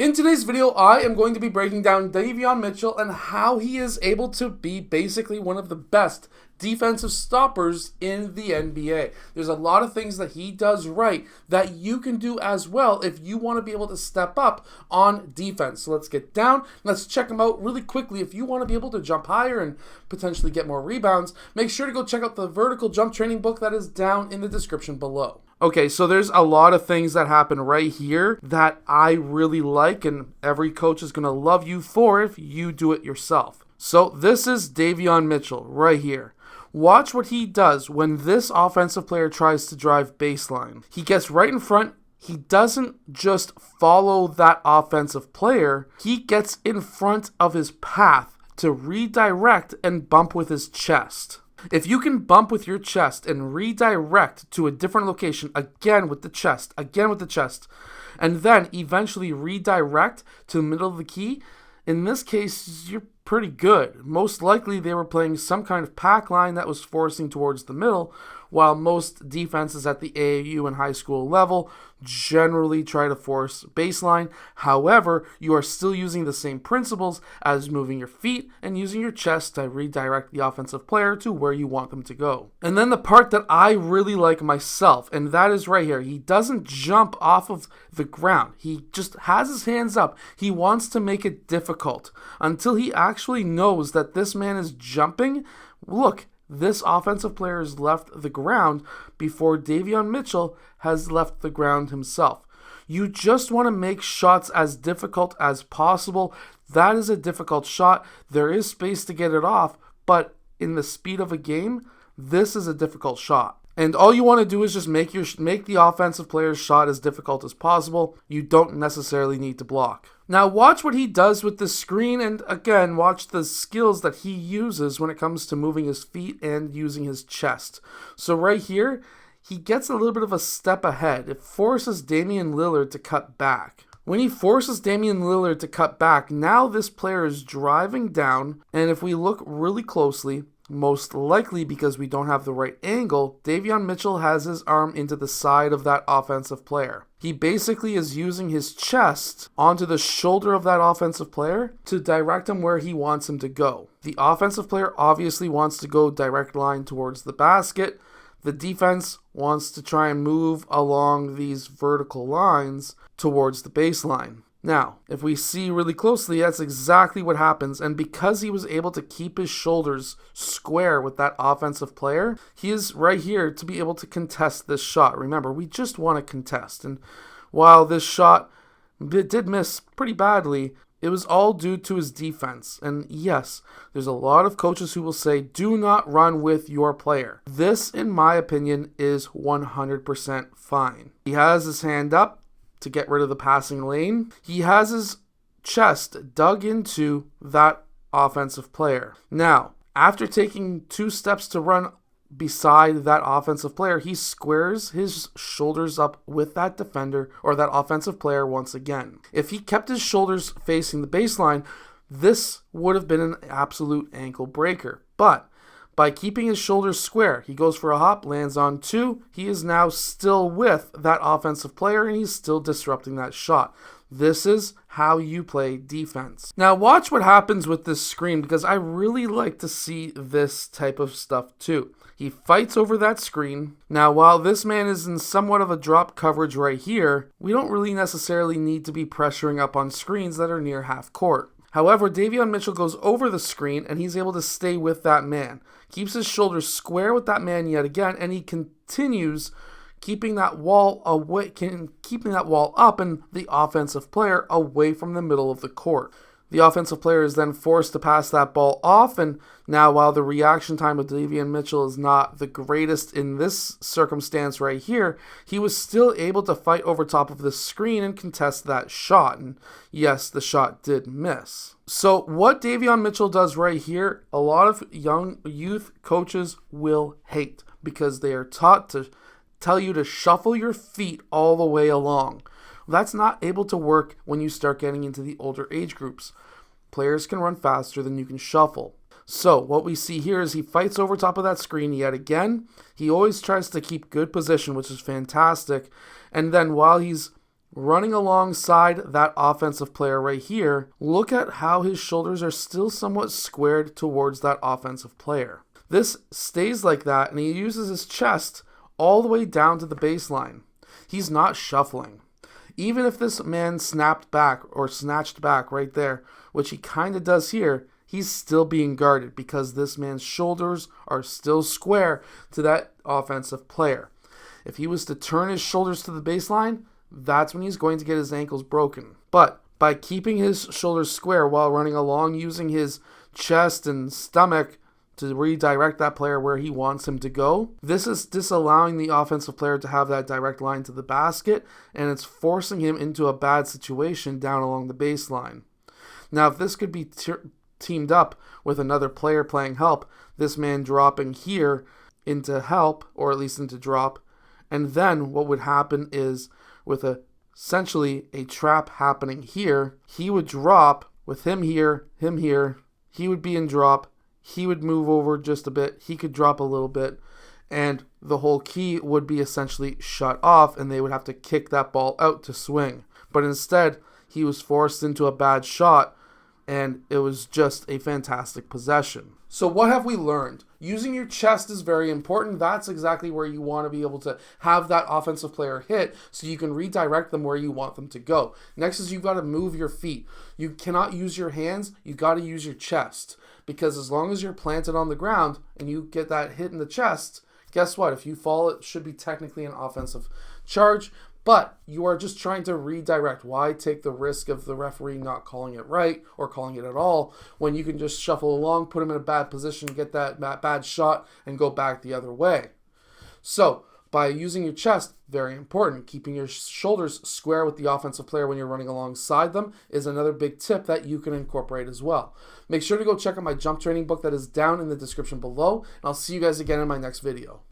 In today's video, I am going to be breaking down Davion Mitchell and how he is able to be basically one of the best defensive stoppers in the NBA. There's a lot of things that he does right that you can do as well if you want to be able to step up on defense. So let's get down. Let's check him out really quickly. If you want to be able to jump higher and potentially get more rebounds, make sure to go check out the vertical jump training book that is down in the description below. Okay, so there's a lot of things that happen right here that I really like, and every coach is going to love you for if you do it yourself. So this is Davion Mitchell right here. Watch what he does when this offensive player tries to drive baseline. He gets right in front. He doesn't just follow that offensive player. He gets in front of his path to redirect and bump with his chest. If you can bump with your chest and redirect to a different location, again with the chest, and then eventually redirect to the middle of the key, in this case, you're pretty good. Most likely they were playing some kind of pack line that was forcing towards the middle, while most defenses at the AAU and high school level generally try to force baseline. However, you are still using the same principles as moving your feet and using your chest to redirect the offensive player to where you want them to go. And then the part that I really like myself, and that is right here. He doesn't jump off of the ground. He just has his hands up. He wants to make it difficult until he actually knows that this man is jumping. Look, this offensive player has left the ground before Davion Mitchell has left the ground himself. You just want to make shots as difficult as possible. That is a difficult shot. There is space to get it off, but in the speed of a game, this is a difficult shot. And all you want to do is just make the offensive player's shot as difficult as possible. You don't necessarily need to block. Now watch what he does with the screen, and again, watch the skills that he uses when it comes to moving his feet and using his chest. So right here, he gets a little bit of a step ahead. It forces Damian Lillard to cut back. When he forces Damian Lillard to cut back, now this player is driving down, and if we look really closely, most likely because we don't have the right angle, Davion Mitchell has his arm into the side of that offensive player. He basically is using his chest onto the shoulder of that offensive player to direct him where he wants him to go. The offensive player obviously wants to go direct line towards the basket. The defense wants to try and move along these vertical lines towards the baseline. Now, if we see really closely, that's exactly what happens. And because he was able to keep his shoulders square with that offensive player, he is right here to be able to contest this shot. Remember, we just want to contest. And while this shot did miss pretty badly, it was all due to his defense. And yes, there's a lot of coaches who will say, do not run with your player. This, in my opinion, is 100% fine. He has his hand up to get rid of the passing lane. He has his chest dug into that offensive player. Now, after taking 2 steps to run beside that offensive player, he squares his shoulders up with that defender or that offensive player once again. If he kept his shoulders facing the baseline, this would have been an absolute ankle breaker. But by keeping his shoulders square, he goes for a hop, lands on 2. He is now still with that offensive player, and he's still disrupting that shot. This is how you play defense. Now watch what happens with this screen, because I really like to see this type of stuff too. He fights over that screen. Now while this man is in somewhat of a drop coverage right here, we don't really necessarily need to be pressuring up on screens that are near half court. However, Davion Mitchell goes over the screen and he's able to stay with that man. Keeps his shoulders square with that man yet again, and he continues keeping that wall up and the offensive player away from the middle of the court. The offensive player is then forced to pass that ball off, and now while the reaction time of Davion Mitchell is not the greatest in this circumstance right here, he was still able to fight over top of the screen and contest that shot, and yes, the shot did miss. So what Davion Mitchell does right here, a lot of young youth coaches will hate, because they are taught to tell you to shuffle your feet all the way along. That's not able to work when you start getting into the older age groups. Players can run faster than you can shuffle. So what we see here is he fights over top of that screen yet again. He always tries to keep good position, which is fantastic. And then while he's running alongside that offensive player right here, look at how his shoulders are still somewhat squared towards that offensive player. This stays like that, and he uses his chest all the way down to the baseline. He's not shuffling. Even if this man snapped back or snatched back right there, which he kind of does here, he's still being guarded because this man's shoulders are still square to that offensive player. If he was to turn his shoulders to the baseline, that's when he's going to get his ankles broken. But by keeping his shoulders square while running along, using his chest and stomach to redirect that player where he wants him to go, this is disallowing the offensive player to have that direct line to the basket, and it's forcing him into a bad situation down along the baseline. Now, if this could be teamed up with another player playing help, this man dropping here into help, or at least into drop, and then what would happen is with essentially a trap happening here, he would drop with him here, he would be in drop, he would move over just a bit, he could drop a little bit, and the whole key would be essentially shut off, and they would have to kick that ball out to swing. But instead, he was forced into a bad shot, and it was just a fantastic possession. So what have we learned? Using your chest is very important. That's exactly where you want to be able to have that offensive player hit so you can redirect them where you want them to go. Next is you've got to move your feet. You cannot use your hands. You've got to use your chest, because as long as you're planted on the ground and you get that hit in the chest, guess what? If you fall, it should be technically an offensive charge, but you are just trying to redirect. Why take the risk of the referee not calling it right or calling it at all when you can just shuffle along, put him in a bad position, get that bad shot, and go back the other way? So by using your chest, very important. Keeping your shoulders square with the offensive player when you're running alongside them is another big tip that you can incorporate as well. Make sure to go check out my jump training book that is down in the description below, and I'll see you guys again in my next video.